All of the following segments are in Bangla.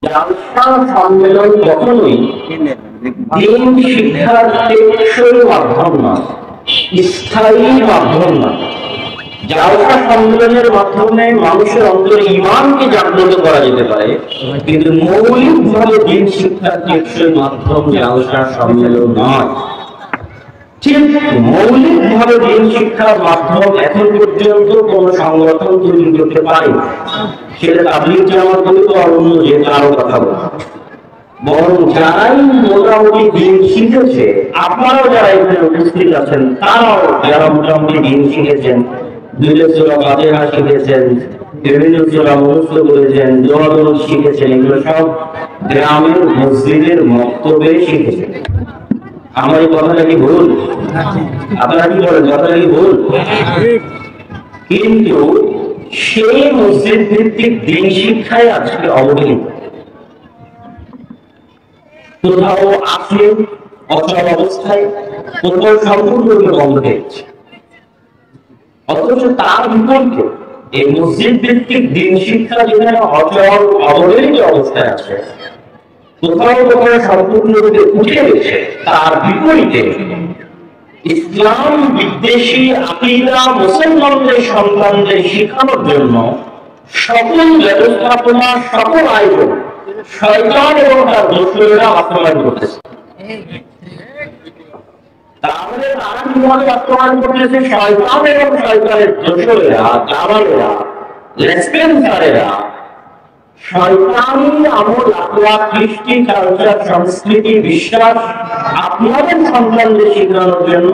জালসা সম্মেলন কখনোই দিন শিক্ষার টেকসই মাধ্যম নয়, স্থায়ী মাধ্যম নয়। জালসা সম্মেলনের মাধ্যমে মানুষের অন্তরে ঈমানকে জাগ্রত করা যেতে পারে, কিন্তু মৌলিকভাবে দিন শিক্ষার টেকসই মাধ্যম জালসা সম্মেলন নয়। ঠিক মৌলিকভাবে দিন শিক্ষার মাধ্যম এখন পর্যন্ত কোন সংগঠন তৈরি করতে পারেনি। সেটা তাবলীগ জামাত বলতে আর অন্য যে কারো কথা বলবো, বরং যারাই মোটামুটি দিন শিখেছে, আপনারাও যারা এখানে উপস্থিত আছেন তারাও যারা মোটামুটি দিন শিখেছেন, দুইটা সূরা ফাতিহা শিখেছেন, বিভিন্ন সূরা মুখস্থ করেছেন, দোয়া দরুদ শিখেছেন, এগুলো সব গ্রামের মসজিদের মক্তবে শিখেছেন। আমার এই কথাটা কি ভুল? আপনারা কি বলেন, কথাটা কি ভুল? কিন্তু সেই মসজিদ ভিত্তিক দিন শিক্ষায় আজকে অবহেলিত। কোথাও আছে অচল অবস্থায়, কোথাও সম্পূর্ণরূপে বন্ধ হয়েছে। অথচ তার বিপরীতে এই মসজিদ ভিত্তিক দিন শিক্ষা যেখানে অচল অবহেলিত অবস্থায় আছে, কোথাও কোথাও সম্পূর্ণরূপে উঠে গেছে, তার বিপরীতে ইসলাম বিদ্বেষী আকীদা মুসলমানদের সন্তানদের শেখানোর জন্য সকল ব্যবস্থাপনা, সকল আয়োজন শয়তান এবং তার দোসরেরা বাস্তবায়ন করতেছে। তাহলে তারা কিভাবে বাস্তবায়ন করতেছে? শয়তান এবং শয়তানের দোসরেরা, দালালেরা, লেসপেন্সারেরা শয়তানি আমল, আকলাক, কৃষ্টি, কালচার, সংস্কৃতি, বিশ্বাস আপনাদের সন্তানদের শেখানোর জন্য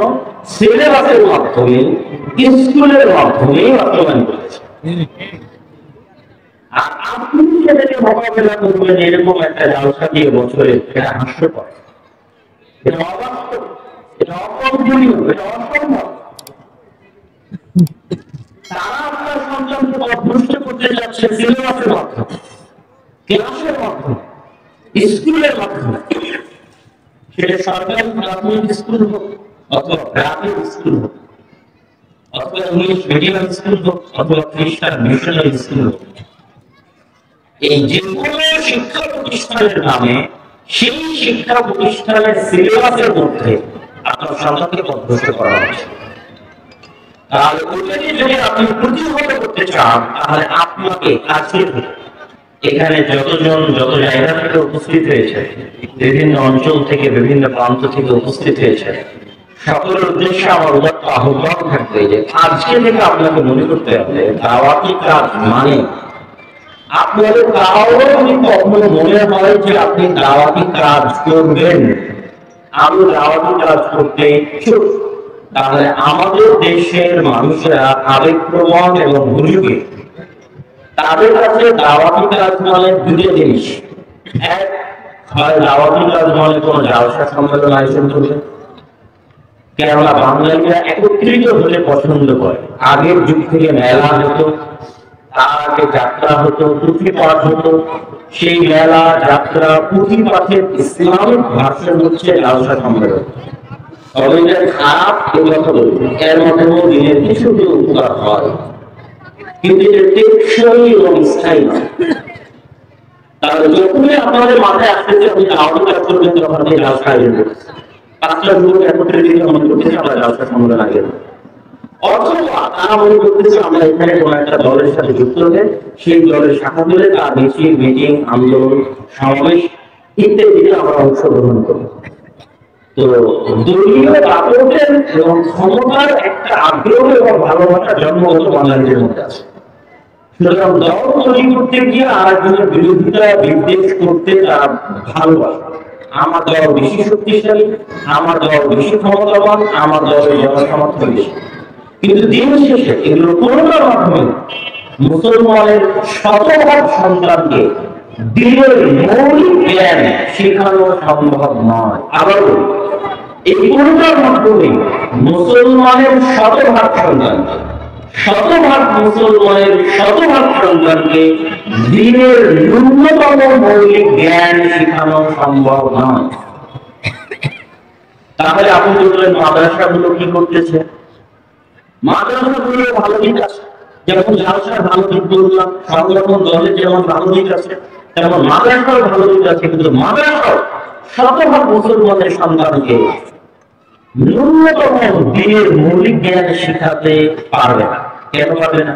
সিলেবাসের মাধ্যমে, স্কুলের মাধ্যমে বাস্তবায়ন করেছে। আর আপনি সেটাকে মোকাবেলা করবেন এরকম একটা জালসা দিয়ে বছরে, এটা হাস্যকর, এটা অবাস্তব, এটা অকল্পনীয়, এটা অসম্ভব। তারা আপনার সন্তানকে অভ্যস্ত করতে যাচ্ছে সিলেবাসের মাধ্যমে, ক্লাসের মাধ্যমে, স্কুলের মাধ্যমে। সেটা সরকারি প্রাথমিক স্কুল হোক, অথবা প্রাথমিক স্কুল হোক, অথবা ইংলিশ মিডিয়াম স্কুল হোক, অথবা খ্রিস্টান মিশনারি স্কুল হোক, এই যে কোনো শিক্ষা প্রতিষ্ঠানের নামে সেই শিক্ষা প্রতিষ্ঠানের সিলেবাসের মধ্যে আপনার সন্তানকে অভ্যস্ত করা হচ্ছে। তাহলে ওইটাকে যদি আপনি প্রতিহত করতে চান, তাহলে আপনাকে কাছে এখানে যতজন যত জায়গা থেকে উপস্থিত হয়েছে, বিভিন্ন অঞ্চল থেকে, বিভিন্ন প্রান্ত থেকে উপস্থিত হয়েছে, সকলের উদ্দেশ্যে আমার উদাত্ত আহ্বান থাকবে যে আজকে থেকে আপনাকে মনে করতে হবে দাওয়াতি কাজ মানে, আপনাদের কারো যদি কখনো মনে হয় যে আপনি দাওয়াতি কাজ করবেন, আমি দাওয়াতি কাজ করতে ইচ্ছুক, তাহলে আমাদের দেশের মানুষেরা আবেগপ্রবণ এবং ভুলুকে, তাদের কাছে দাওয়াতি কাজ মানে দুটো জিনিস। এক, হয় দাওয়াতি কাজ মানে কোন জালসা সম্মেলন আয়োজন করবে। কেননা বাঙালিরা একত্রিত হতে পছন্দ করে। আগের যুগ থেকে মেলা হতো, তার আগে যাত্রা হতো, পুঁথি পাঠ হতো। সেই মেলা, যাত্রা, পুঁথি পাঠের ইসলামিক ভার্সন হচ্ছে জালসা সম্মেলন। তবে এটা খারাপ এ কথা বলবো, এর মাধ্যমেও দিনের কিছু উপকার হয়, কিন্তু এটা টেকসই এবং স্থায়ী নয়। তাহলে যখনই আপনাদের মাথায় আসতেছে আপনি দাওয়াতি কাজ করবেন, তখন আপনি জালসা আয়োজন করতেছেন। 5টা যুবক একত্রিত মনে করতেছে আমরা জালসা সম্মেলন আয়োজন করব, অথবা তারা মনে করতেছে আমরা এখানে কোন একটা দলের সাথে যুক্ত হয়ে সেই দলের শাখা ধরে তার মিছিল, মিটিং, আন্দোলন, সমাবেশ ইত্যাদিতে আমরা অংশগ্রহণ করব। তো দলীয় দাপটের এবং ক্ষমতার একটা আগ্রহ এবং ভালোবাসা জন্মগত বাঙালিদের মধ্যে আছে। সুতরাং দল তৈরি করতে গিয়ে আর একজনের বিরোধিতা, বিদ্বেষ করতে তারা ভালোবাসে। আমার দল বেশি শক্তিশালী, আমার দল বেশি ক্ষমতাবান, আমার দলের জনসমর্থন বেশি। কিন্তু দিন শেষে এগুলো কোনোটার মাধ্যমে মুসলমানের শতভাগ সন্তানকে দিনের মৌলিক জ্ঞান শেখানো সম্ভব নয়। আবার এই কোনোটার মাধ্যমে মুসলমানের শতভাগ সন্তানকে, শতভাগ মুসলমানের শতভাগ সন্তানকে দিনের ন্যূনতম মৌলিক জ্ঞান শেখানো সম্ভব নয়। তাহলে আপনি বললেন মাদ্রাসাগুলো কি করতেছে? মাদ্রাসাগুলোর ভালো দিক আছে, যেমন জালসার ভালো দিক বললাম, সংগঠন দলের যেমন ভালো দিক আছে, তেমন মাদ্রাসাও ভালো দিক আছে, কিন্তু মাদ্রাসাও শতভাগ মুসলমানের সন্তানকে ন্যূনতম দিনের মৌলিক জ্ঞান শেখাতে পারবে না। কেন পারবে না?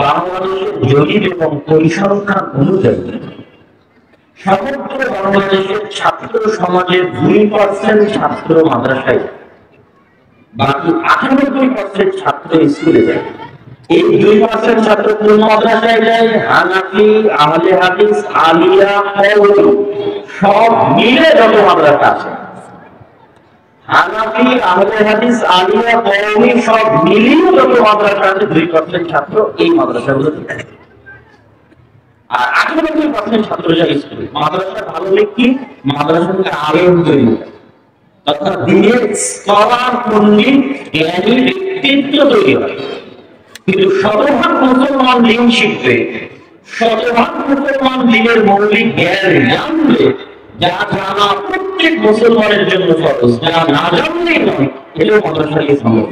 বাংলাদেশের জরিপ এবং পরিসংখ্যান অনুযায়ী সমগ্র বাংলাদেশের ছাত্র সমাজের 2% ছাত্র মাদ্রাসায়, বাকি 98% ছাত্র স্কুলে যায়। এই 2% ছাত্র কোন মাদ্রাসায় যায়? হানাফি, আহলে হাদিস, আলিয়া, কওমি সব মিলে যত মাদ্রাসা আছে, হানাফি, আহলে হাদিস, আলিয়া, কওমি সব মিলিয়ে যত মাদ্রাসা আছে, 2% ছাত্র এই মাদ্রাসাগুলোতে যায়। আর 98% ছাত্র যায় স্কুলে। মাদ্রাসা ভালো দিক কি? মাদ্রাসা থেকে আলেম তৈরি হয়, অর্থাৎ দিনের স্কলার, পণ্ডিত, জ্ঞানী ব্যক্তিত্ব তৈরি হয়। কিন্তু শতভাগ মুসলমান দিন শিখবে, শতভাগ মুসলমান দিনের মৌলিক জ্ঞান জানবে, যা জানা প্রত্যেক মুসলমানের জন্য ফরজ, যা না জানলেই নয়, এটাও মাদ্রাসায় সম্ভব।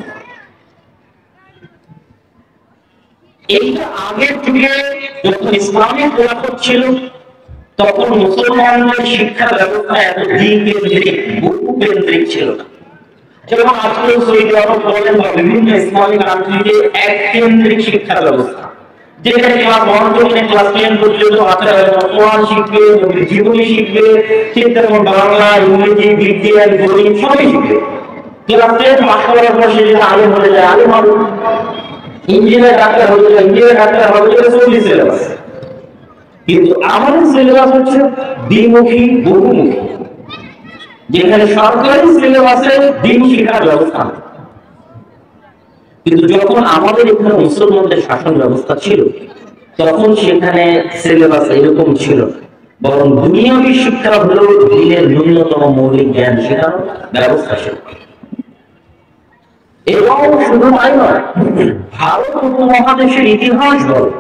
এইটা আগের যুগে যখন ইসলামিক খেলাফত ছিল, তখন মুসলমানদের শিক্ষা ব্যবস্থা এত দিন কেন্দ্রিক, বহু কেন্দ্রিক ছিল না। এবং আজকেও সৌদি আরব বলেন বা বিভিন্ন ইসলামিক কান্ট্রিতে এক কেন্দ্রিক শিক্ষা ব্যবস্থা, যেখানে ক্লাস 1 থেকে ক্লাস 10 পর্যন্ত বাচ্চারা কোরআন শিখবে, জীবনী শিখবে, ঠিক তেমন বাংলা, ইংরেজি, বিজ্ঞান, গণিত সবই শিখবে। ক্লাস 10 পাস করার পর সে যেটা আলেম হয়ে যায়, আলেম হবে, ইঞ্জিনিয়ার ডাক্তার হয়ে যায়, ইঞ্জিনিয়ার ডাক্তার হবে, এটা সৌদি সিলেবাস। কিন্তু আমাদের সিলেবাস হচ্ছে দ্বিমুখী, বহুমুখী, যেখানে সরকারি সিলেবাসে দিন শিক্ষার ব্যবস্থা। কিন্তু যখন আমাদের এখানে মুসলমানদের শাসন ব্যবস্থা ছিল, তখন সেখানে সিলেবাস এরকম ছিল, বরং দুনিয়াবী শিক্ষা হলো দিনের ন্যূনতম মৌলিক জ্ঞান শেখার ব্যবস্থা ছিল। এবং শুধু তাই নয়, ভারত উপমহাদেশের ইতিহাস বলে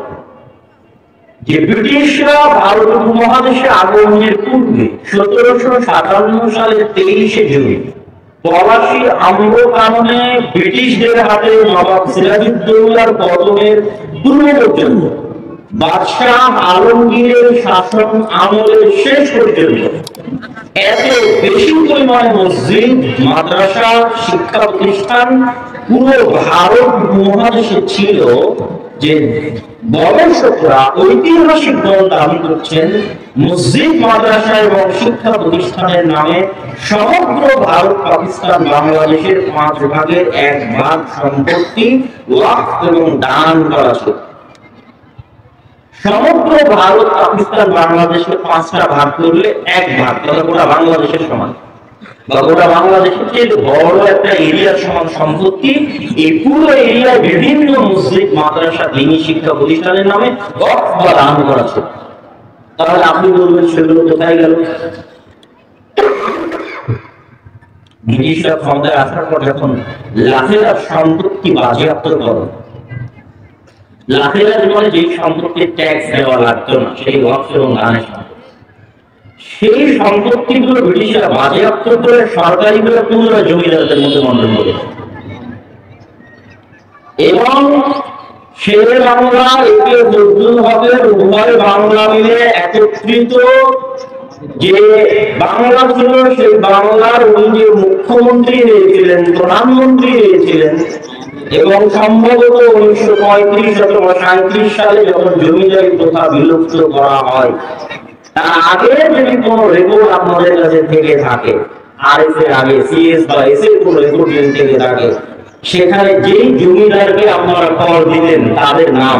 যে ব্রিটিশরা ভারত উপমহাদেশে আগমনের পূর্বে 1757 সালের 23শে জুন পলাশী আম্র কাননে ব্রিটিশদের হাতে নবাব সিরাজউদ্দৌলার পতনের পূর্ব পর্যন্ত বাদশাহ আলমগীরের শাসন আমলের শেষ পর্যন্ত এত বেশি পরিমাণে মসজিদ, মাদ্রাসা, শিক্ষা প্রতিষ্ঠান পুরো ভারত উপমহাদেশে ছিল যে গবেষকরা ঐতিহাসিক দল দাবি করছেন মসজিদ, মাদ্রাসা এবং শিক্ষা প্রতিষ্ঠানের নামে সমগ্র ভারত, পাকিস্তান, বাংলাদেশের 5 ভাগের 1 ভাগ সম্পত্তি ওয়াকফ এবং দান করা ছিল। সমগ্র ভারত, পাকিস্তান, বাংলাদেশের 5টা ভাগ করলে 1 ভাগ, তাহলে গোটা বাংলাদেশের সমান, বা গোটা বাংলাদেশের চেয়ে বড় একটা এরিয়ার সমান সম্পত্তি এই পুরো এরিয়ায় বিভিন্ন মসজিদ, মাদ্রাসা, দ্বীনি শিক্ষা প্রতিষ্ঠানের নামে ওয়াকফ বা দান করা ছিল। তাহলে আপনি বলবেন সেগুলো কোথায় গেল? ব্রিটিশরা ক্ষমতায় আসার পর যখন লাখেরা সম্পত্তি বাজেয়াপ্ত করে, লাখেরা জীবনে যে সম্পত্তির ট্যাক্স দেওয়া লাগতো না, সেই ওয়াকফ এবং দানের সেই সম্পত্তিগুলো ব্রিটিশরা বাজেয়াপ্ত করে সরকারি করে পুনরায় জমিদারদের মধ্যে বন্টন করে, এবং শেরে বাংলা, একে ফজলুল হকের উভয় বাংলা মিলে একত্রিত যে বাংলা ছিল, সেই বাংলার উনি যে মুখ্যমন্ত্রী হয়েছিলেন, প্রধানমন্ত্রী হয়েছিলেন, এবং সম্ভবত 1935 অথবা 37 সালে যখন জমিদারি প্রথা বিলুপ্ত করা হয়, তার আগে যদি কোন রেকর্ড আপনাদের কাছে থেকে থাকে, আরএস এর আগে সিএস বা এস এর কোন রেকর্ড থেকে থাকে, সেখানে যেই জমিদারকে আপনারা কর দিতেন তাদের নাম,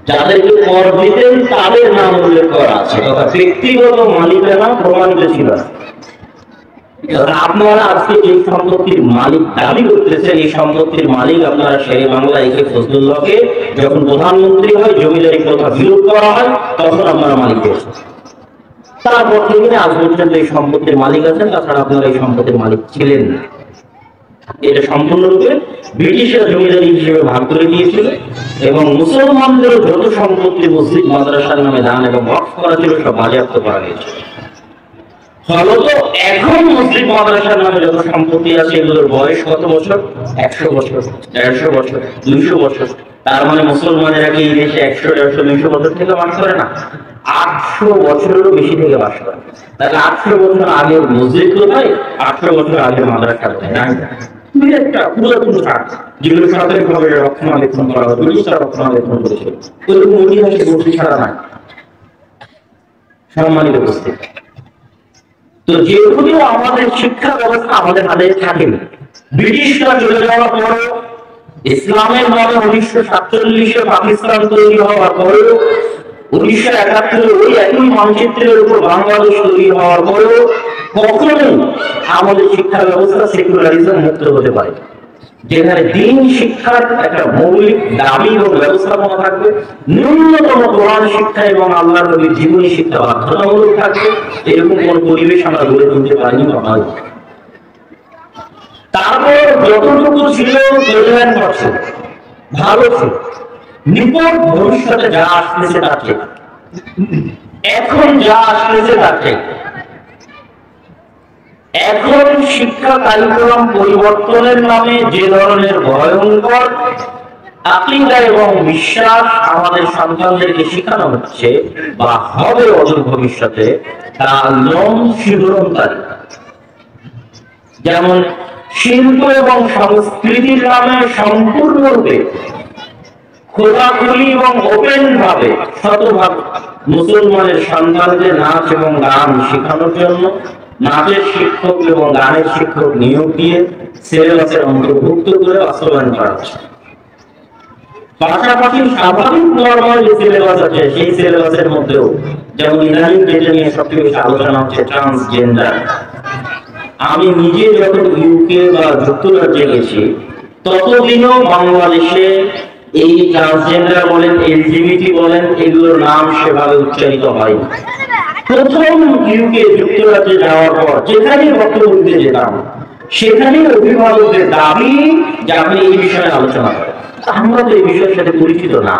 যাদেরকে কর দিতেন তাদের নাম উল্লেখ করা আছে, তথা ব্যক্তিগত মালিকানা প্রমাণিত ছিল। আপনারা আজকে যে সম্পত্তির মালিক দাবি করতেছেন, এই সম্পত্তির মালিক আপনারা শেরে বাংলা, একে ফজলুল হকে যখন প্রধানমন্ত্রী হয়, জমিদারি প্রথা বিলোপ করা হয়, তখন আপনারা মালিক হয়েছেন। তারপর থেকে আজ পর্যন্ত এই সম্পত্তির মালিক আছেন, তাছাড়া আপনারা এই সম্পত্তির মালিক ছিলেন না। এটা সম্পূর্ণরূপে ব্রিটিশরা জমিদারি হিসেবে ভাগ করে দিয়েছিল, এবং মুসলমানদের যত সম্পত্তি মসজিদ, মাদ্রাসার নামে দান এবং ওয়াকফ করা ছিল সব বাজেয়াপ্ত করা হয়েছিল। ফলত এখন মুসলিম মাদ্রাসার নামে যত সম্পত্তি আছে এগুলোর বয়স কত বছর? 100 বছর, 150 বছর, 200 বছর। তার মানে মুসলমানেরা কি এই দেশে 100, 150, 200 বছর থেকে বাস করে না, 800 বছরেরও বেশি থেকে বাস করে। তাহলে 800 বছর আগে মসজিদ কোথায়, 800 বছর আগে মাদ্রাসা কোথায়? না, একটা পুরাতন কাজ যেগুলো সরকারিভাবে রক্ষণাবেক্ষণ করা হয়, ব্রিটিশরা রক্ষণাবেক্ষণ করেছে, ওইরকম ঐতিহাসিক গোষ্ঠী ছাড়া নাই। সম্মানিত উপস্থিতি, তো যেগুলো আমাদের শিক্ষা ব্যবস্থা আমাদের হাতে থাকেনি, ব্রিটিশরা চলে যাওয়ার পরও, ইসলামের নামে 1947-এ পাকিস্তান তৈরি হওয়ার পরেও, 1971-এ ওই একই মানচিত্রের উপর বাংলাদেশ তৈরি হওয়ার পরেও কখনোই আমাদের শিক্ষা ব্যবস্থা সেকুলারিজম মুক্ত হতে পারে, যেখানে দিন শিক্ষার একটা মৌলিক দাবি এবং ব্যবস্থাপনা থাকবে, ন্যূনতম কোরআন শিক্ষা এবং আল্লাহর নবীর জীবনী শিক্ষা বাধ্যতামূলক থাকবে। এরকম কোন পরিবেশ আমরা গড়ে তুলতে পারিনি বা নয়। তারপর যতটুকু ছিল কল্যাণ করছে, ভালো ছিল, নিকট ভবিষ্যতে যা আসতেছে তার ঠিক, এখন যা আসতেছে তার ঠিক। এখন শিক্ষা কারিকুলাম পরিবর্তনের নামে যে ধরনের ভয়ঙ্কর আকীদা এবং বিশ্বাস আমাদের সন্তানদেরকে শেখানো হচ্ছে বা হবে অদূর ভবিষ্যতে, তা লম শিহরণকারী। যেমন শিল্প এবং সংস্কৃতির নামে সম্পূর্ণরূপে খোলাখুলি এবং ওপেন ভাবে শতভাগ মুসলমানের সন্তানদের নাচ এবং গান শেখানোর জন্য নাচের শিক্ষক এবং গানের শিক্ষক নিয়োগ দিয়ে সিলেবাসের অন্তর্ভুক্ত করে বাস্তবায়ন করা হচ্ছে। পাশাপাশি স্বাভাবিক নরমাল যে সিলেবাস আছে সেই সিলেবাসের মধ্যেও, যেমন ইদানিং যেটা নিয়ে সবচেয়ে বেশি আলোচনা হচ্ছে, ট্রান্সজেন্ডার। আমি নিজে যখন ইউকে বা যুক্তরাজ্যে গেছি, ততদিনও বাংলাদেশে এই ট্রান্সজেন্ডার বলেন, এলজিবিটি বলেন, এগুলোর নাম সেভাবে উচ্চারিত হয়। প্রথম ইউকে যুক্তরাজ্যে যাওয়ার পর যেখানে বক্তব্য দিতে যেতাম, সেখানে অভিভাবকদের দাবি যে আপনি এই বিষয়ে আলোচনা করেন। আমরা তো এই বিষয়ের সাথে পরিচিত না,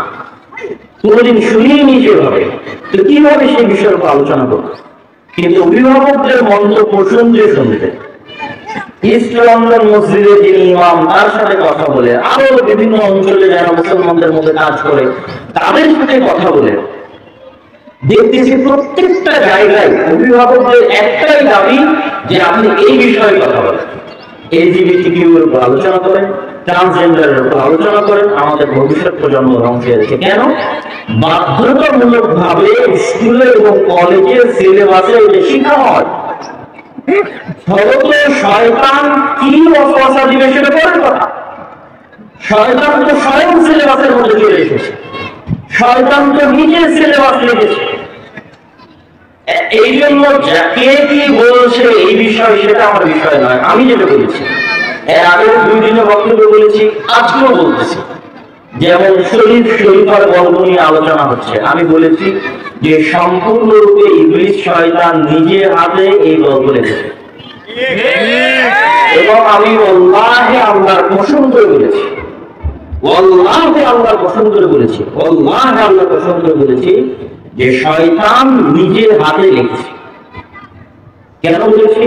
কোনোদিন শুনিনি সেভাবে, তো কিভাবে সেই বিষয়ের উপর আলোচনা করব? কিন্তু অভিভাবকদের মন্তব্য শুনতে ইস্ট লন্ডন মসজিদে যিনি ইমাম, তার সাথে কথা বলে, আরো বিভিন্ন অঞ্চলে যারা মুসলমানদের মধ্যে কাজ করে তাদের সাথে কথা বলে দেখতেছি প্রত্যেকটা জায়গায় অভিভাবকদের একটাই দাবি যে আপনি এই বিষয়ে কথা বলেন, এলজিবিটিকিউ এর উপর আলোচনা করেন, ট্রান্সজেন্ডারের উপর আলোচনা করেন, আমাদের ভবিষ্যৎ প্রজন্ম ধ্বংস হয়েছে। কেন? বাধ্যতামূলক ভাবে স্কুলে এবং কলেজের সিলেবাসে এটা শেখানো হয়। ফলত শয়তান কি ওয়াসওয়াসা দিবে সেটা পরের কথা। শয়তান তো স্বয়ং সিলেবাসের মধ্যে চলে এসেছে, শয়তান তো নিজের সিলেবাস লিখেছে। এই জন্য কে কি বলছে এই বিষয় সেটা আমার বিষয় নয়। আমি যেটা বলেছি, এর আগের 2 দিনে বক্তব্য বলেছি, আজকেও বলতেছি। যেমন শরীফার গল্প নিয়ে আলোচনা হচ্ছে, আমি বলেছি যে সম্পূর্ণরূপে ইবলিস শয়তান নিজের হাতে এই গল্প লিখেছে, এবং আমি ওয়াল্লাহি আল্লাহর কসম করে বলেছি, ওয়াল্লাহি আল্লাহর কসম করে বলেছি, ওয়াল্লাহি আল্লাহর কসম করে বলেছি যে শয়তান নিজের হাতে লিখেছে। কেন বলেছি?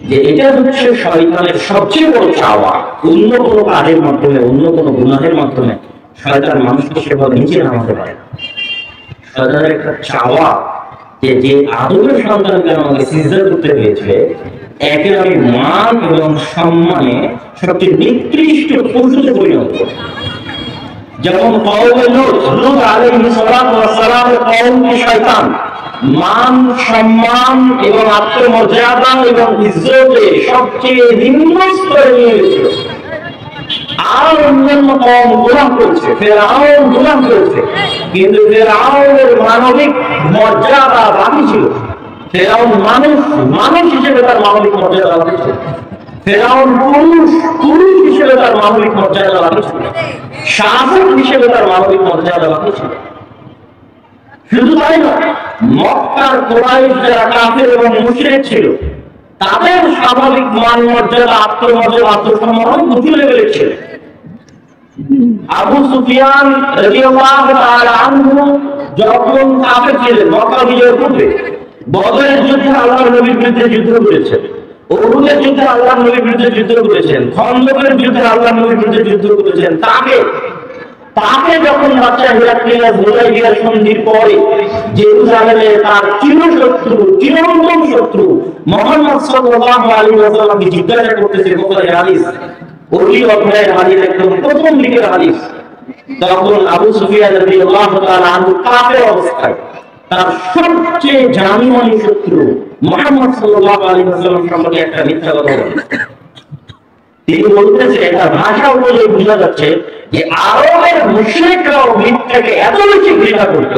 যে এটা হচ্ছে শয়তানের সবচেয়ে বড় চাওয়া। অন্য কোনো কাজের মাধ্যমে, অন্য কোনো গুনাহের মাধ্যমে শয়তান মানুষকে সেভাবে নিচে নামাতে পারে না। শয়তানের একটা চাওয়া যে আদমের সন্তানকে আমাকে সিজদা করতে হয়েছে, একে আমি মান এবং সম্মানে সবচেয়ে নিকৃষ্ট পশুতে পরিণত করি। যেমন কওমে লূত আলাইহিস সালাতু ওয়াস সালামের কওমকে শয়তান মান সম্মান এবং আত্মমর্যাদা এবং ইজ্জতে সবচেয়ে নিম্ন স্তরে নিয়ে গেছিল। আর অন্যান্য কওম গোলাম করছে, ফেরাউন গোলাম করছে, কিন্তু ফেরাউনের মানবিক মর্যাদা বাকি ছিল। ফেরাউন মানুষ হিসেবে তার মানবিক মর্যাদা বাকি ছিল। ফেরাউন পুরুষ হিসেবে তার মানবিক মর্যাদা বাকি ছিল। শাসক হিসেবে তার মানবিক মর্যাদা বাকি ছিল। শুধু তাই নয়, মক্কার কুরাইশ যারা কাফের এবং মুশরিক ছিল, তাদের স্বাভাবিক মান মর্যাদা, আত্মমর্যাদা, আত্মসম্মান উঁচু লেভেলের ছিল। আবু সুফিয়ান রাদিয়াল্লাহু তাআলা আনহু যখন কাফের ছিলেন মক্কা বিজয়ের পূর্বে, বদরের যুদ্ধে আল্লাহর নবীর বিরুদ্ধে যুদ্ধ করেছেন, উহুদের যুদ্ধে আল্লাহর নবীর বিরুদ্ধে যুদ্ধ করেছেন, খন্দকের যুদ্ধে আল্লাহর নবীর বিরুদ্ধে যুদ্ধ করেছেন। তাকে যখন বাদশা হিরাক্লিয়াস হুদায়বিয়ার সন্ধির পরে জেরুজালেমে তার চিরন্তন শত্রু মুহাম্মদ সাল্লাল্লাহু আলাইহি ওয়াসাল্লামকে জিজ্ঞাসা করতেছে বুখারী হাদিস, ওই অধ্যায়ের হাদিস, একদম প্রথম দিকের হাদিস। তখন আবু সুফিয়ান রাদিয়াল্লাহু তাআলা আনহু কাফের অবস্থায় তার সবচেয়ে জানিমানি শত্রু মুহাম্মদ সাল্লাল্লাহু আলাইহি ওয়াসাল্লাম সম্পর্কে একটা মিথ্যা কথা বলেন। তিনি বলতেছে, এটা ভাষা অনুযায়ী বোঝা যাচ্ছে যে আরবের মুশরিকরাও মিথ্যাকে এত বেশি ঘৃণা করত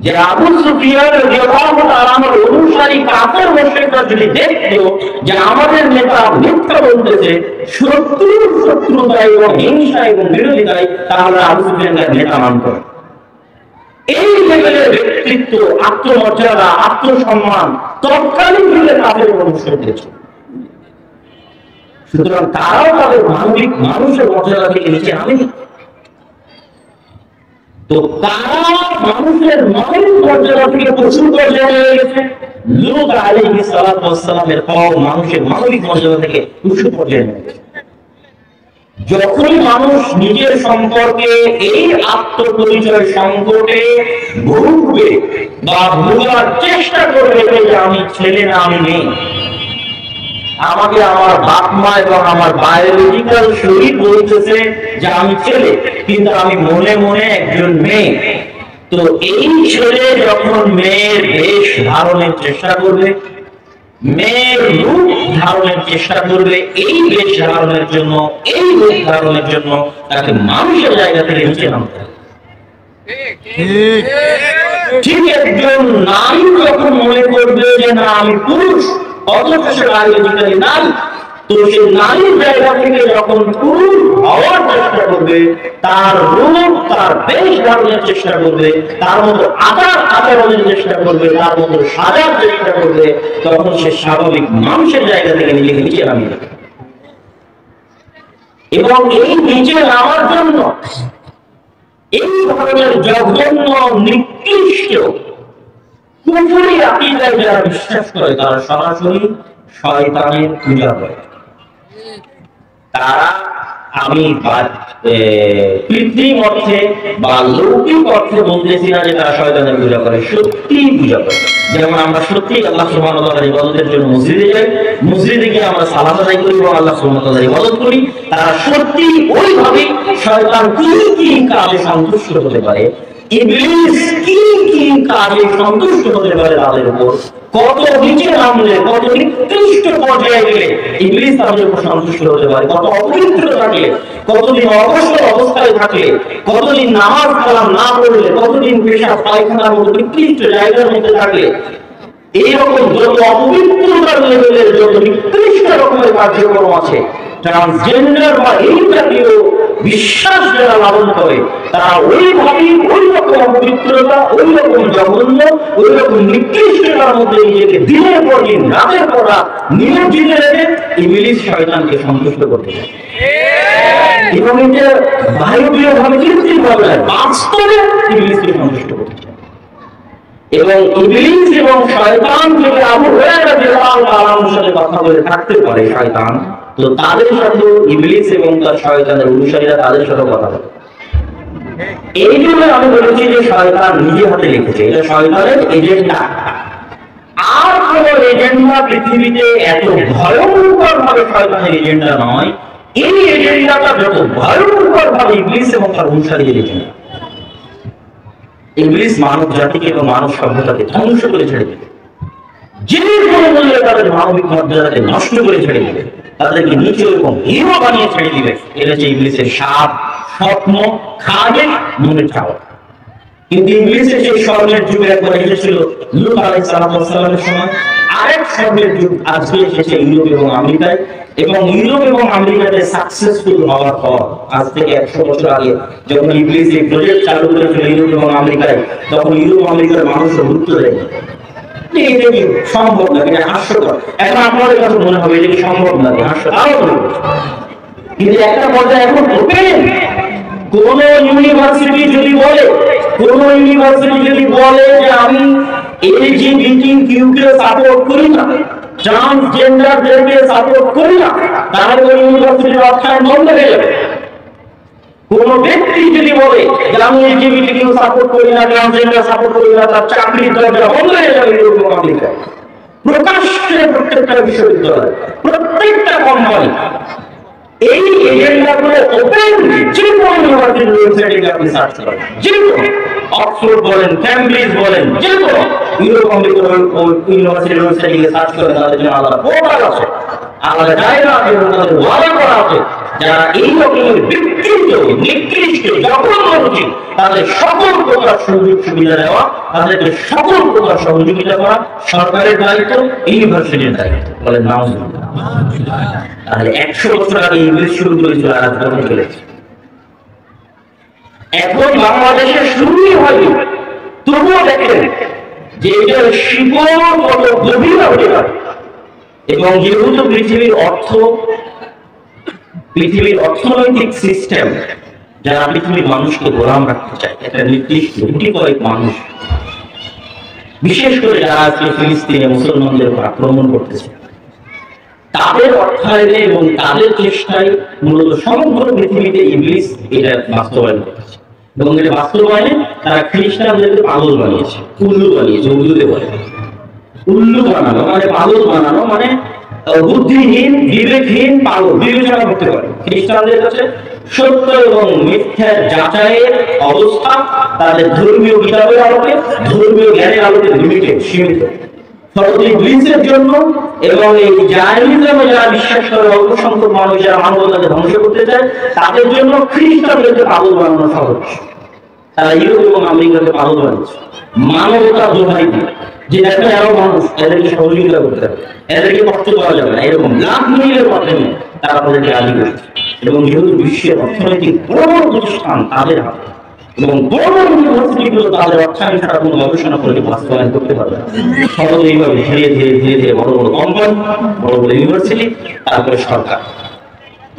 যে আবু সুফিয়ান রাদিয়াল্লাহু তাআলার অনুসারী কাফের মুশরিকরা যদি দেখতো যে আমাদের নেতা মিথ্যা বলতেছে, শত্রুতায় এবং হিংসা এবং বিরোধিতায়, তাহলে আবু সুফিয়ানের নেতা মানত। এই লেভেলের ব্যক্তিত্ব, আত্মমর্যাদা, আত্মসম্মান তৎকালীন যুগে কাফের মুশরিকদের ছিল। সুতরাং তারাও তাদের মানবিক মানুষের মর্যাদা থেকে নিচে নামেনি। তো তারা মানুষের মানবিক মর্যাদা থেকে প্রচুর পর্যায়ে হয়ে গেছে। লূত আলাইহিস সালাতু ওয়াস সালামের কওম মানুষের মানবিক মর্যাদা থেকে প্রচুর পর্যায়ে হয়ে গেছে। যখনই মানুষ নিজের সম্পর্কে এই আত্মপরিচয় সংকটে ভুগবে বা ভোগার চেষ্টা করবে যে আমি ছেলে না আমি মেয়ে, আমাকে আমার বাপ মা এবং আমার বায়োলজিক্যাল শরীর বলতেছে যে আমি ছেলে, কিন্তু আমি মনে মনে একজন মেয়ে। তো এই ছেলে যখন মেয়ের বেশ ধারণের চেষ্টা করবে, মেয়ের রূপ ধারণের চেষ্টা করবে, এই বেশ ধারণের জন্য, এই রূপ ধারণের জন্য তাকে মানুষের জায়গা থেকে নিচে নামতে হবে। ঠিক একজন নারী যখন মনে করবে যে না আমি পুরুষ, অথচ সে বায়োলজিক্যালি নারী, তো সে নারীর জায়গা থেকে যখন পুরুষ হওয়ার চেষ্টা করবে, তার রূপ, তার বেশ ধারণের চেষ্টা করবে, তার মতো আচরণের চেষ্টা করবে, তার মতো সাজার চেষ্টা করবে, তখন সে স্বাভাবিক মানুষের জায়গা থেকে নিজেকে নিচে নামিয়ে দেবে। এবং এই নিচে নামার জন্য এই ধরনের জঘন্য নিকৃষ্ট কুফরি আকীদায় যারা বিশ্বাস করে, তারা সরাসরি শয়তানের পূজা করে। তারা, আমি কৃত্রিম অর্থে বা লৌকিক অর্থে বলতেছি না যে তারা শয়তানের পূজা করে, সত্যি পূজা করে। যেমন আমরা সত্যি আল্লাহ সুবহানাহু ওয়া তাআলার ইবাদতের জন্য মসজিদে যাই, মসজিদে গিয়ে আমরা সালাত আদায় করি এবং আল্লাহ সুবহানাহু ওয়া তাআলার ইবাদত করি। তারা সত্যি ওইভাবে শয়তান কি কি কাজে সন্তুষ্ট হতে পারে, ইবলিস কি কি কাজে সন্তুষ্ট হতে পারে তাদের উপর, কত নিচে নামলে, কত নিকৃষ্ট পর্যায়ে গেলে ইবলিস তাদের উপর সন্তুষ্ট হতে পারে, কত অপবিত্র থাকলে, কতদিন অবসর অবস্থায় থাকলে, কতদিন নামাজ কালাম না পড়লে, কতদিন পেশাব পায়খানার মতো নিকৃষ্ট জায়গার মধ্যে থাকলে, এইরকম যত অপবিত্রতার লেভেলের যত নিকৃষ্ট রকমের কার্যক্রম আছে, ট্রান্সজেন্ডার বা এই জাতীয় বিশ্বাস যারা লালন করে, তারা ওইভাবেই ওই রকম অপবিত্রতা, ওই রকম জঘন্য, ওই রকম নিকৃষ্টতার মধ্যে নিজেকে দিনের পর দিন, রাতের পর রাত নিমজ্জিত রেখে ইবলিস শয়তানকে সন্তুষ্ট করতে চায়। এবং এটা বায়বীয় ভাবে, কৃত্রিম ভাবে, বাস্তবে ইবলিসকে সন্তুষ্ট করতে চায়। এবং ইবলিস এবং শয়তান যদি আবু হুরায়রা রাদিয়াল্লাহু তাআলার সাথে কথা বলে থাকতে পারে শয়তান, তো তাদের সাথে ইবলিস এবং তার শয়তানের অনুসারীরা তাদের সাথে কথা বলে। এই জন্য আমি বলেছি যে শয়তান নিজে হাতে লিখেছে, এটা শয়তানের এজেন্ডা। আর কোন এজেন্ডা পৃথিবীতে এত ভয়ঙ্কর ভাবে শয়তানের এজেন্ডা নয়। এই এজেন্ডাটা যত ভয়ঙ্কর ভাবে ইবলিস এবং তার অনুসারীদের এজেন্ডা। ইবলিস মানব জাতিকে এবং মানব সভ্যতাকে ধ্বংস করে ছেড়ে দেবে, যে কোনো মূল্যে তাদের মানবিক মর্যাদাকে নষ্ট করে ছেড়ে দেবে, তাদেরকে নিচে এবং হিরো বানিয়ে ছেড়ে দিবে। এটা হচ্ছে ইবলিসের সাপ, স্বপ্ন, খাদেশ, মনের চাওয়া। কিন্তু ইবলিসের সেই স্বর্ণের যুগ একবার এসেছিল লূত আলাইহিস সালামের সময়। আরেক স্বর্ণের যুগ আজকে এসেছে ইউরোপ এবং আমেরিকায়। এবং ইউরোপ এবং আমেরিকাতে সাকসেসফুল হওয়ার পর, আজ থেকে 100 বছর আগে যখন ইবলিস এই প্রজেক্ট চালু করেছিল ইউরোপ এবং আমেরিকায়, তখন ইউরোপ আমেরিকার মানুষও গুরুত্ব দেয় এটা কি সম্ভব না, এটা হাস্যকর। এখন আপনাদের কাছে মনে হবে এটা কি সম্ভব না, হাস্যকর। কিন্তু একটা পর্যায়ে এখন ওপেন, কোন ইউনিভার্সিটি যদি বলে যে আমি LGBTQ কে সাপোর্ট করি না, ট্রান্সজেন্ডারদেরকে সাপোর্ট করি না, তাহলে ওই ইউনিভার্সিটির অর্থায়ন বন্ধ হয়ে যাবে। কোন ব্যক্তি যদি বলে যে আমি LGBTQ সাপোর্ট করি না, ট্রান্সজেন্ডার সাপোর্ট করি না, তার চাকরির দরজা বন্ধ হয়ে যাবে ইউরোপীয় আমেরিকায়। প্রকাশ্যে প্রত্যেকটা বিশ্ববিদ্যালয়, প্রত্যেকটা কোম্পানি এই এজেন্ডাগুলো ওপেন যে কোনো ইউনিভার্সিটির ওয়েবসাইটে আপনি সার্চ করেন, যে কোনো অক্সফোর্ড বলেন, ক্যামব্রিজ বলেন, যে কোনো ইউনিভার্সিটির ওয়েবসাইটে সার্চ করেন, তাদের জন্য আলাদা পোর্টাল আছে, আলাদা জায়গা আছে, তাদের ওয়াদা করা আছে। যারা এই রকমের বিকৃত, নিকৃষ্ট, জঘন্যরুচি, তাদের সকল প্রকার সুযোগ সুবিধা দেওয়া, তাদেরকে সকল প্রকার সহযোগিতা করা সরকারের দায়িত্ব, ইউনিভার্সিটির দায়িত্ব। বলেন নাউজুবিল্লাহ। তাহলে 100 বছর আগে ইংলিশ শুরু করেছিল, আর আজ বদলে চলেছে। এখন বাংলাদেশে শুরুই হয়নি, তবুও দেখেন যে এটার শিকড় কত গভীর হতে পারে। এবং যেহেতু পৃথিবীর অর্থনৈতিক সিস্টেম, যারা পৃথিবীর মানুষকে গোলাম রাখতে চায়, একটা নির্দিষ্ট গুটি কয়েক মানুষ, বিশেষ করে যারা আজকে ফিলিস্তিনে মুসলমানদের উপর আক্রমণ করতেছে, তাদের অর্থায়নে এবং তাদের চেষ্টায় মূলত সমগ্র পৃথিবীতে ইবলিস এটা বাস্তবায়ন করতেছে। এবং এটা বাস্তবায়নে তারা খ্রিস্টানদেরকে পাগল বানিয়েছে, উল্লু বানিয়েছে। উর্দুতে বলে উল্লু বানানো মানে পাগল বানানো, মানে বুদ্ধিহীন, বিবেকহীন, পাগল বিবেচনা করতে পারে। খ্রিস্টানদের কাছে সত্য এবং মিথ্যার যাচাইয়ের অবস্থা তাদের ধর্মীয় কিতাবের আলোকে, ধর্মীয় জ্ঞানের আলোকে লিমিটেড, সীমিত। ইবলিসের জন্য এবং এই জাহেলিজমে যারা বিশ্বাস করে, অল্প সংখ্যক মানুষ যারা মানবতাকে ধ্বংস করতে চায়, তাদের জন্য খ্রিস্টানদেরকে পাগল বানানো সহজ। তারা ইউরোপ এবং আমেরিকাকে পাগল বানিয়েছে মানবতা দোহাই দিয়ে, যে দেখো আরো মানুষ, এদেরকে সহযোগিতা করতে হবে, এদেরকে কষ্ট করা যাবে না, এরকম লাভ মিলের মাধ্যমে তারা তাদেরকে রাজি করছে। এবং যেহেতু বিশ্বের অর্থনৈতিক বড় বড় প্রতিষ্ঠান তাদের হাতে, এবং বড় বড় ইউনিভার্সিটিগুলো তাদের অর্থায়ন ছাড়া কোনো গবেষণা করে বাস্তবায়ন করতে পারবে না। সরল এইভাবে ধীরে ধীরে ধীরে ধীরে বড় বড় কোম্পানি, বড় বড় ইউনিভার্সিটি, তারপরে সরকার,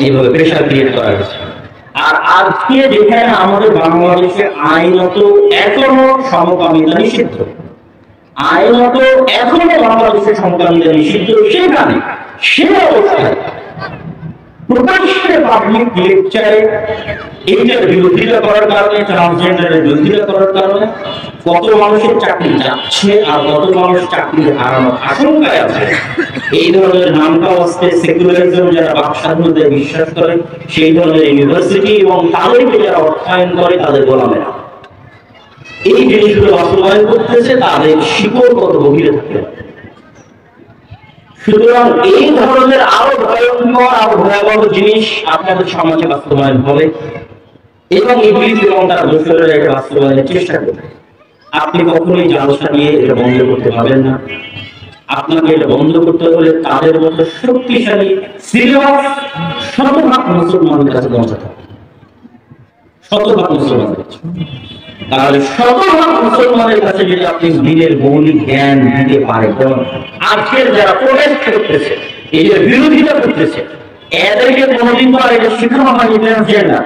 এইভাবে প্রেশার ক্রিয়েট করা হয়েছে। আর আজকে যেখানে আমাদের বাংলাদেশে আইনত এখনো সমকামিতা নিষিদ্ধ, আইনত এখনো বাংলাদেশের সমকামিতা নিষিদ্ধ, সেখানে সে অবস্থায় প্রকাশ্যে পাবলিক লেকচারে এইটার বিরোধিতা করার কারণে, ট্রান্সজেন্ডারের বিরোধিতা করার কারণে কত মানুষের চাকরি যাচ্ছে আর কত মানুষ চাকরি হারানোর আশঙ্কায় আছে। এই ধরনের নামটা আসতে সেকুলারিজম, যারা বাক স্বাধীনতায় বিশ্বাস করে, সেই ধরনের ইউনিভার্সিটি এবং তাদেরকে যারা অর্থায়ন করে, তাদের গোলামেরা এই জিনিসগুলো বাস্তবায়ন করতেছে, তাদের শিকড় কত গভীরে থাকে। সুতরাং এই ধরনের আরো ভয়ঙ্কর, আরো ভয়াবহ জিনিস আপনাদের সমাজে বাস্তবায়ন হবে, এবং ইবলিস এবং তার দোসরেরা এটা বাস্তবায়নের চেষ্টা করবে। আপনি কখনোই জালসা নিয়ে এটা বন্ধ করতে পারবেন না। আপনাকে এটা বন্ধ করতে হলে তাদের মতো শক্তিশালী সিলেবাস শতভাগ মুসলমানের কাছে পৌঁছাতে হবে, শতভাগ মুসলমানের কাছে। তাহলে শতভাগ মুসলমানের কাছে যদি আপনি দিনের মৌলিক জ্ঞান দিতে পারেন, যেমন আজকের যারা প্রোটেস্ট করতেছে, এই যে বিরোধিতা করতেছে, এদেরকে কোনোদিন তো আর এটা শেখানো হয়নি ট্রান্সজেন্ডার।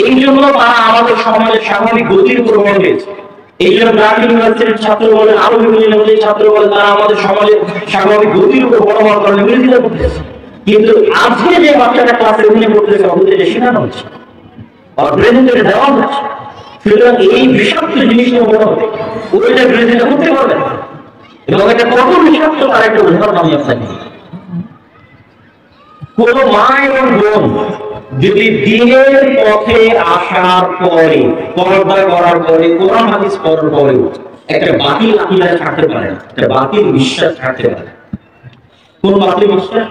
এই জন্য তারা আমাদের সমাজের স্বাভাবিক গতির উপর মন দিয়েছে। এই জন্য ব্র্যাক ইউনিভার্সিটির ছাত্র বলেন, আরো বিভিন্ন ইউনিভার্সিটির ছাত্র বলেন, তারা আমাদের সমাজের স্বাভাবিক গতির উপর বড় বড় কারণে বিরোধিতা করতেছে। কিন্তু আজকে যে বাচ্চাটা ক্লাসে রুমে পড়তেছে, ওদের এটা শেখানো হচ্ছে, আর ব্রেনে দেওয়া হচ্ছে। সুতরাং এই বিষাক্ত জিনিসটা বড় হবে, ওইটা বিরোধিতা করতে পারবে না। এবং এটা কত বিষাক্ত তার একটা উদাহরণ আমি আপনাকে, কোন মা এবং বোন যদি দিনের পথে আসার পরে, পর্দা করার পরে, কোরআন হাদিস পড়ার পরেও একটা বাতিল আকীদা থাকতে পারে না, একটা বাতিল বিশ্বাস থাকতে পারে। কোন বাতিল বিশ্বাস?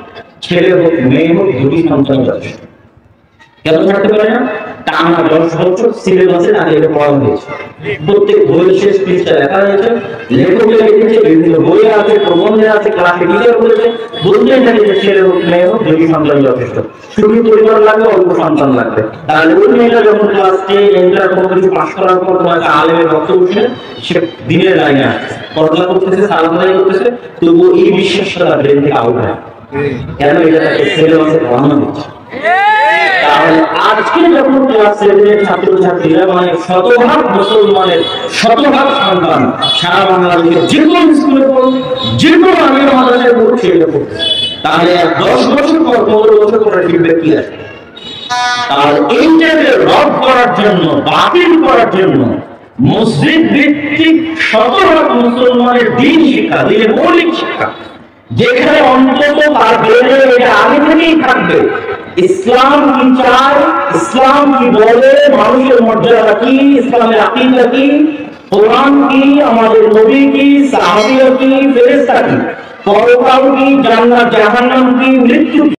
ছেলে হোক মেয়ে হোক, দুটি সন্তান যথেষ্ট। কেন থাকতে পারে না? টানা 10 বছর সিলেবাসে তাকে এটা পড়ানো হয়েছে, প্রত্যেক বইয়ের শেষ পৃষ্ঠা লেখা হয়েছে, লেখকে লিখেছে, বিভিন্ন বইয়ে আছে, প্রবন্ধে আছে, ক্লাসে টিচার বলেছে, বলতেই থাকে যে ছেলে হোক মেয়ে হোক, দুটি সন্তান যথেষ্ট। শুধু পরিবার লাগবে, অল্প সন্তান লাগবে। তাহলে ওই মেয়েটা যখন ক্লাস 10 ইন্টার কোনো কিছু পাস করার পর তোমার একটা আলেমের রক্ত উঠে, সে দিনের লাইনে আসছে, পড়াশোনা করতেছে, সালাম আদায় করতেছে, তবুও এই বিশ্বাসটা তার ব্রেন থেকে আউট হয়। কেন? এটা তাকে সিলেবাসে পড়ানো হচ্ছে। তাহলে আজকে যখন ক্লাস 7 এর ছাত্রছাত্রীরা মানে শতভাগ মুসলমানের শতভাগ সন্তান সারা বাংলাদেশে যে কোনো স্কুলে পড়ুক, যে কোনো আমির মাদ্রাসায় পড়ুক, সেটা পড়ুক, তাহলে 10 বছর পর 15 বছর পরে ফিডব্যাক কি আসবে? আর এইটাকে রদ করার জন্য, বাতিল করার জন্য মসজিদ ভিত্তিক শতভাগ মুসলমানের দ্বীন শিক্ষা, দ্বীনের মৌলিক শিক্ষা, যেখানে অন্তত তার ব্রেনে এটা আগে থেকেই থাকবে, ইসলাম কি চায়, ইসলাম কি বলে, মানুষের মর্যাদা কি, ইসলামের আকীদা কি, কোরআন কি, আমাদের নবী কি, সাহাবীরা কি, ফেরেশতা কি, পরকাল কি, জান্নাত জাহান্নাম কি, মৃত্যু কি,